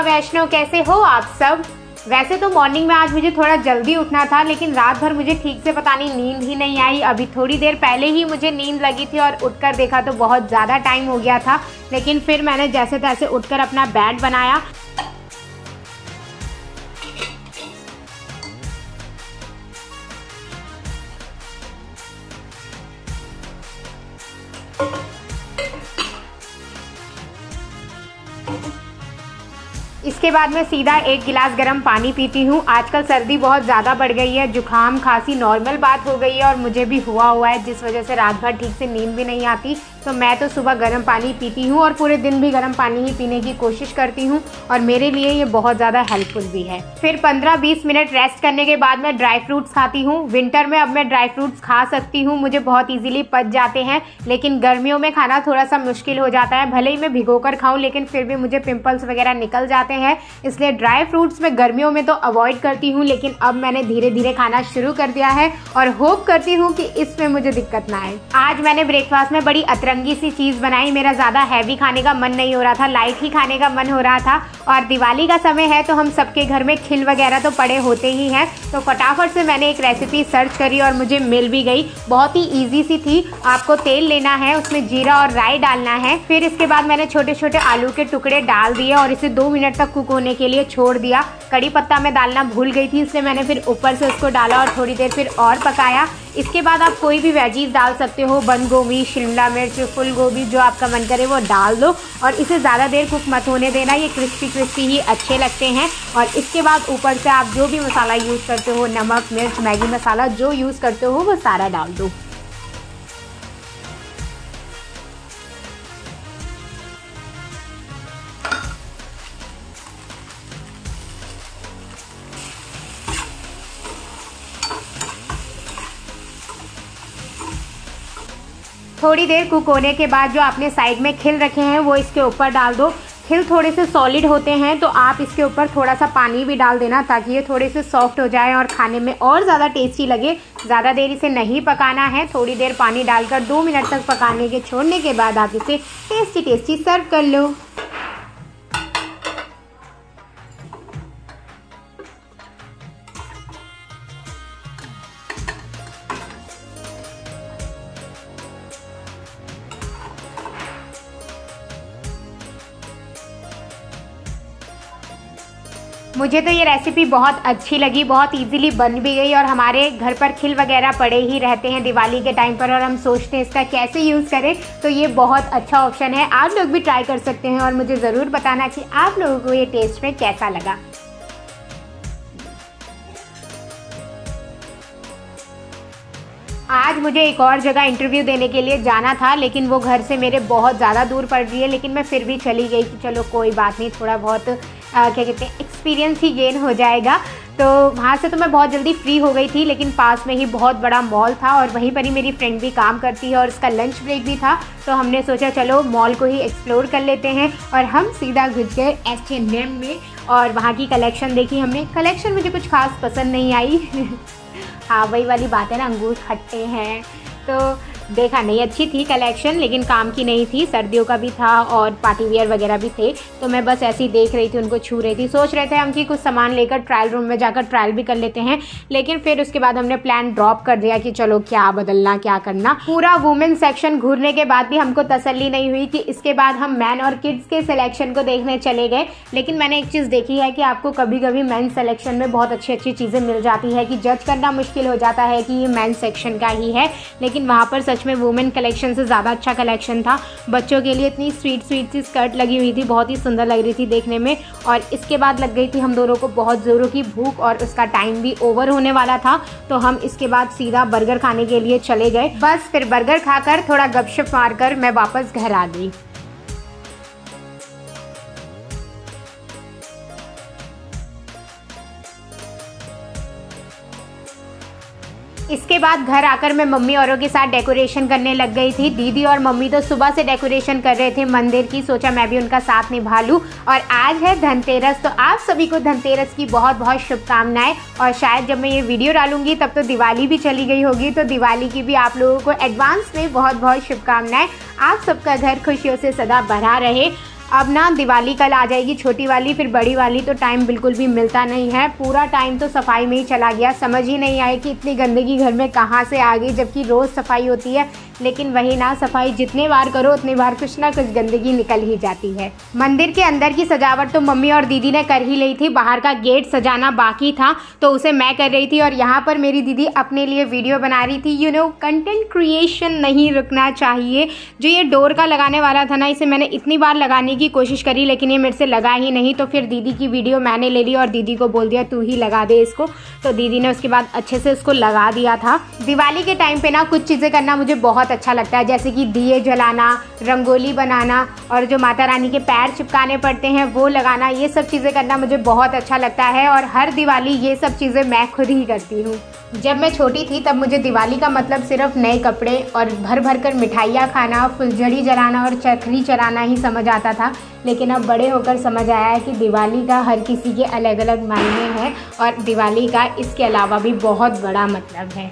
वैष्णव, कैसे हो आप सब। वैसे तो मॉर्निंग में आज मुझे थोड़ा जल्दी उठना था, लेकिन रात भर मुझे ठीक से पता नहीं नींद ही नहीं आई। अभी थोड़ी देर पहले ही मुझे नींद लगी थी और उठकर देखा तो बहुत ज़्यादा टाइम हो गया था। लेकिन फिर मैंने जैसे तैसे उठकर अपना बेड बनाया। इसके बाद मैं सीधा 1 गिलास गर्म पानी पीती हूँ। आजकल सर्दी बहुत ज़्यादा बढ़ गई है, जुकाम खांसी नॉर्मल बात हो गई है और मुझे भी हुआ है, जिस वजह से रात भर ठीक से नींद भी नहीं आती। तो मैं तो सुबह गर्म पानी पीती हूँ और पूरे दिन भी गर्म पानी ही पीने की कोशिश करती हूँ और मेरे लिए ये बहुत ज़्यादा हेल्पफुल भी है। फिर 15-20 मिनट रेस्ट करने के बाद मैं ड्राई फ्रूट्स खाती हूँ। विंटर में अब मैं ड्राई फ्रूट्स खा सकती हूँ, मुझे बहुत ईजिली पच जाते हैं, लेकिन गर्मियों में खाना थोड़ा सा मुश्किल हो जाता है। भले ही मैं भिगो कर खाऊँ, लेकिन फिर भी मुझे पिंपल्स वगैरह निकल जाते हैं, इसलिए ड्राई फ्रूट्स मैं गर्मियों में तो अवॉइड करती हूँ। लेकिन अब मैंने धीरे धीरे खाना शुरू कर दिया है और होप करती हूँ कि इसमें मुझे दिक्कत ना आए। आज मैंने ब्रेकफास्ट में बड़ी अतरंगी सी चीज़ बनाई। मेरा ज़्यादा हैवी खाने का मन नहीं हो रहा था, लाइट ही खाने का मन हो रहा था और दिवाली का समय है तो हम सबके घर में खिल वगैरह तो पड़े होते ही हैं। तो फटाफट से मैंने एक रेसिपी सर्च करी और मुझे मिल भी गई। बहुत ही ईजी सी थी। आपको तेल लेना है, उसमें जीरा और राई डालना है। फिर इसके बाद मैंने छोटे छोटे आलू के टुकड़े डाल दिए और इसे 2 मिनट तक कुक होने के लिए छोड़ दिया। कड़ी पत्ता मैं डालना भूल गई थी, इसलिए मैंने फिर ऊपर से उसको डाला और थोड़ी देर फिर और पकाया। इसके बाद आप कोई भी वेजीज डाल सकते हो, बंद गोभी, शिमला मिर्च, फुल गोभी, जो आपका मन करे वो डाल दो और इसे ज़्यादा देर कुक मत होने देना। ये क्रिस्पी क्रिस्पी ही अच्छे लगते हैं। और इसके बाद ऊपर से आप जो भी मसाला यूज़ करते हो, नमक, मिर्च, मैगी मसाला जो यूज़ करते हो वो सारा डाल दो। थोड़ी देर कुक होने के बाद जो आपने साइड में खिल रखे हैं वो इसके ऊपर डाल दो। खिल थोड़े से सॉलिड होते हैं तो आप इसके ऊपर थोड़ा सा पानी भी डाल देना, ताकि ये थोड़े से सॉफ्ट हो जाए और खाने में और ज़्यादा टेस्टी लगे। ज़्यादा देर इसे नहीं पकाना है, थोड़ी देर पानी डालकर 2 मिनट तक पकाने के छोड़ने के बाद आप इसे टेस्टी टेस्टी सर्व कर लो। मुझे तो ये रेसिपी बहुत अच्छी लगी, बहुत इजीली बन भी गई और हमारे घर पर खिल वगैरह पड़े ही रहते हैं दिवाली के टाइम पर और हम सोचते हैं इसका कैसे यूज़ करें, तो ये बहुत अच्छा ऑप्शन है। आप लोग भी ट्राई कर सकते हैं और मुझे ज़रूर बताना कि आप लोगों को ये टेस्ट में कैसा लगा। आज मुझे एक और जगह इंटरव्यू देने के लिए जाना था, लेकिन वो घर से मेरे बहुत ज़्यादा दूर पड़ रही है, लेकिन मैं फिर भी चली गई कि चलो कोई बात नहीं, थोड़ा बहुत क्या कहते हैं एक्सपीरियंस ही गेन हो जाएगा। तो वहाँ से तो मैं बहुत जल्दी फ्री हो गई थी, लेकिन पास में ही बहुत बड़ा मॉल था और वहीं पर ही मेरी फ्रेंड भी काम करती है और उसका लंच ब्रेक भी था, तो हमने सोचा चलो मॉल को ही एक्सप्लोर कर लेते हैं और हम सीधा घुस गए H&M में और वहाँ की कलेक्शन देखी हमने। कलेक्शन मुझे कुछ खास पसंद नहीं आई हाँ वही वाली बात है ना, अंगूर खट्टे हैं, तो देखा नहीं, अच्छी थी कलेक्शन लेकिन काम की नहीं थी। सर्दियों का भी था और पार्टी वियर वगैरह भी थे, तो मैं बस ऐसे ही देख रही थी, उनको छू रही थी। सोच रहे थे हम कि कुछ सामान लेकर ट्रायल रूम में जाकर ट्रायल भी कर लेते हैं, लेकिन फिर उसके बाद हमने प्लान ड्रॉप कर दिया कि चलो क्या बदलना क्या करना। पूरा वुमेन सेक्शन घूरने के बाद भी हमको तसल्ली नहीं हुई कि इसके बाद हम मैन और किड्स के सिलेक्शन को देखने चले गए। लेकिन मैंने एक चीज़ देखी है कि आपको कभी कभी मैन सेलेक्शन में बहुत अच्छी अच्छी चीज़ें मिल जाती है कि जज करना मुश्किल हो जाता है कि ये मैन सेक्शन का ही है, लेकिन वहाँ पर सच में वुमेन कलेक्शन से ज़्यादा अच्छा कलेक्शन था। बच्चों के लिए इतनी स्वीट स्वीट सी स्कर्ट लगी हुई थी, बहुत ही सुंदर लग रही थी देखने में। और इसके बाद लग गई थी हम दोनों को बहुत ज़ोरों की भूख और उसका टाइम भी ओवर होने वाला था, तो हम इसके बाद सीधा बर्गर खाने के लिए चले गए। बस फिर बर्गर खाकर थोड़ा गपशप मारकर मैं वापस घर आ गई। इसके बाद घर आकर मैं मम्मी औरों के साथ डेकोरेशन करने लग गई थी। दीदी और मम्मी तो सुबह से डेकोरेशन कर रहे थे मंदिर की, सोचा मैं भी उनका साथ निभा लूं। और आज है धनतेरस, तो आप सभी को धनतेरस की बहुत बहुत शुभकामनाएं। और शायद जब मैं ये वीडियो डालूंगी तब तो दिवाली भी चली गई होगी, तो दिवाली की भी आप लोगों को एडवांस में बहुत बहुत शुभकामनाएं। आप सबका घर खुशियों से सदा भरा रहे। अब ना दिवाली कल आ जाएगी, छोटी वाली फिर बड़ी वाली, तो टाइम बिल्कुल भी मिलता नहीं है। पूरा टाइम तो सफाई में ही चला गया, समझ ही नहीं आया कि इतनी गंदगी घर में कहाँ से आ गई, जबकि रोज़ सफाई होती है। लेकिन वही ना, सफाई जितने बार करो उतनी बार कुछ ना कुछ गंदगी निकल ही जाती है। मंदिर के अंदर की सजावट तो मम्मी और दीदी ने कर ही ली थी, बाहर का गेट सजाना बाकी था तो उसे मैं कर रही थी, और यहाँ पर मेरी दीदी अपने लिए वीडियो बना रही थी। कंटेंट क्रिएशन नहीं रुकना चाहिए। जो ये डोर का लगाने वाला था ना, इसे मैंने इतनी बार लगाने की कोशिश करी लेकिन ये मेरे से लगा ही नहीं, तो फिर दीदी की वीडियो मैंने ले ली और दीदी को बोल दिया तू ही लगा दे इसको। तो दीदी ने उसके बाद अच्छे से इसको लगा दिया था। दिवाली के टाइम पे ना कुछ चीज़ें करना मुझे बहुत अच्छा लगता है, जैसे कि दिए जलाना, रंगोली बनाना, और जो माता रानी के पैर चिपकाने पड़ते हैं वो लगाना, ये सब चीज़ें करना मुझे बहुत अच्छा लगता है। और हर दिवाली ये सब चीज़ें मैं खुद ही करती हूँ। जब मैं छोटी थी तब मुझे दिवाली का मतलब सिर्फ नए कपड़े और भर भर कर मिठाइयाँ खाना, फुलझड़ी जलाना और चरखी चलाना ही समझ आता था। लेकिन अब बड़े होकर समझ आया है कि दिवाली का हर किसी के अलग अलग मायने हैं, और दिवाली का इसके अलावा भी बहुत बड़ा मतलब है।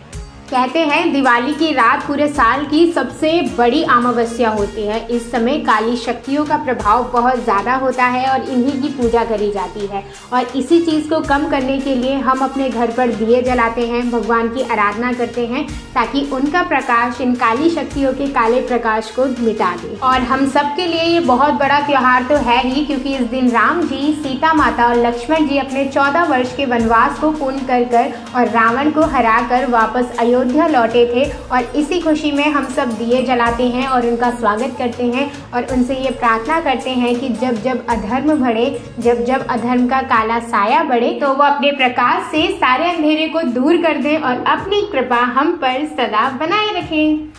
कहते हैं दिवाली की रात पूरे साल की सबसे बड़ी अमावस्या होती है। इस समय काली शक्तियों का प्रभाव बहुत ज़्यादा होता है और इन्हीं की पूजा करी जाती है। और इसी चीज़ को कम करने के लिए हम अपने घर पर दिए जलाते हैं, भगवान की आराधना करते हैं, ताकि उनका प्रकाश इन काली शक्तियों के काले प्रकाश को मिटा दे। और हम सब के लिए ये बहुत बड़ा त्यौहार तो है ही, क्योंकि इस दिन राम जी, सीता माता और लक्ष्मण जी अपने 14 वर्ष के वनवास को पूर्ण कर और रावण को हरा कर वापस अयोध्या लौटे थे। और इसी खुशी में हम सब दिए जलाते हैं और उनका स्वागत करते हैं और उनसे ये प्रार्थना करते हैं कि जब जब अधर्म बढ़े, जब जब अधर्म का काला साया बढ़े, तो वो अपने प्रकाश से सारे अंधेरे को दूर कर दें और अपनी कृपा हम पर सदा बनाए रखें।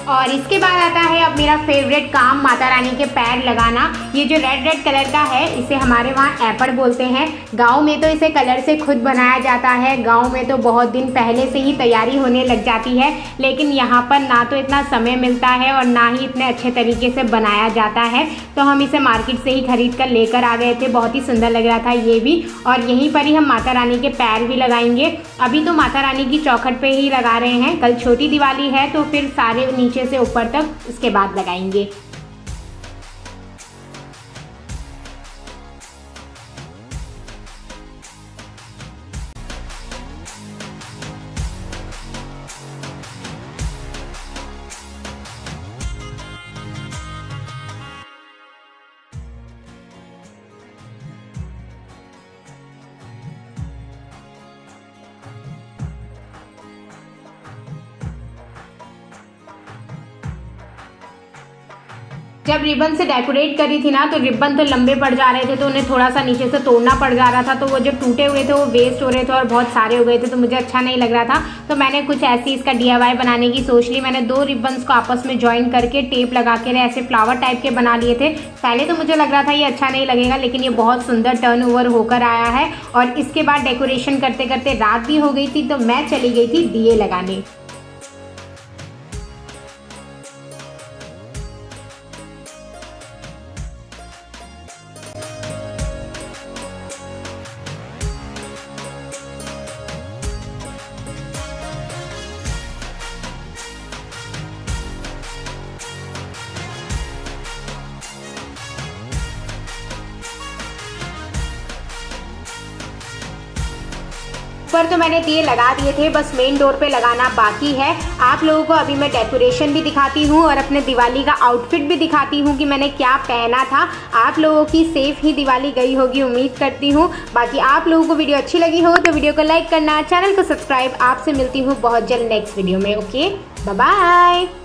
और इसके बाद आता है अब मेरा फेवरेट काम, माता रानी के पैर लगाना। ये जो रेड रेड कलर का है इसे हमारे वहाँ एपड़ बोलते हैं। गांव में तो इसे कलर से खुद बनाया जाता है। गांव में तो बहुत दिन पहले से ही तैयारी होने लग जाती है, लेकिन यहाँ पर ना तो इतना समय मिलता है और ना ही इतने अच्छे तरीके से बनाया जाता है। तो हम इसे मार्केट से ही खरीद कर लेकर आ गए थे। बहुत ही सुंदर लग रहा था ये भी। और यहीं पर ही हम माता रानी के पैर भी लगाएंगे। अभी तो माता रानी की चौखट पे ही लगा रहे हैं, कल छोटी दिवाली है तो फिर सारे नीचे से ऊपर तक इसके बाद लगाएंगे। जब रिबन से डेकोरेट करी थी ना, तो रिबन तो लंबे पड़ जा रहे थे, तो उन्हें थोड़ा सा नीचे से तोड़ना पड़ जा रहा था। तो वो जब टूटे हुए थे वो वेस्ट हो रहे थे और बहुत सारे हो गए थे, तो मुझे अच्छा नहीं लग रहा था। तो मैंने कुछ ऐसी इसका DIY बनाने की सोच ली। मैंने 2 रिबन्स को आपस में ज्वाइन करके टेप लगा के ऐसे फ्लावर टाइप के बना लिए थे। पहले तो मुझे लग रहा था ये अच्छा नहीं लगेगा, लेकिन ये बहुत सुंदर टर्न ओवर होकर आया है। और इसके बाद डेकोरेशन करते करते रात भी हो गई थी, तो मैं चली गई थी दिए लगाने। ऊपर तो मैंने दिए लगा दिए थे, बस मेन डोर पे लगाना बाकी है। आप लोगों को अभी मैं डेकोरेशन भी दिखाती हूँ और अपने दिवाली का आउटफिट भी दिखाती हूँ कि मैंने क्या पहना था। आप लोगों की सेफ ही दिवाली गई होगी उम्मीद करती हूँ। बाकी आप लोगों को वीडियो अच्छी लगी हो तो वीडियो को लाइक करना, चैनल को सब्सक्राइब। आपसे मिलती हूँ बहुत जल्द नेक्स्ट वीडियो में। Okay, bye bye.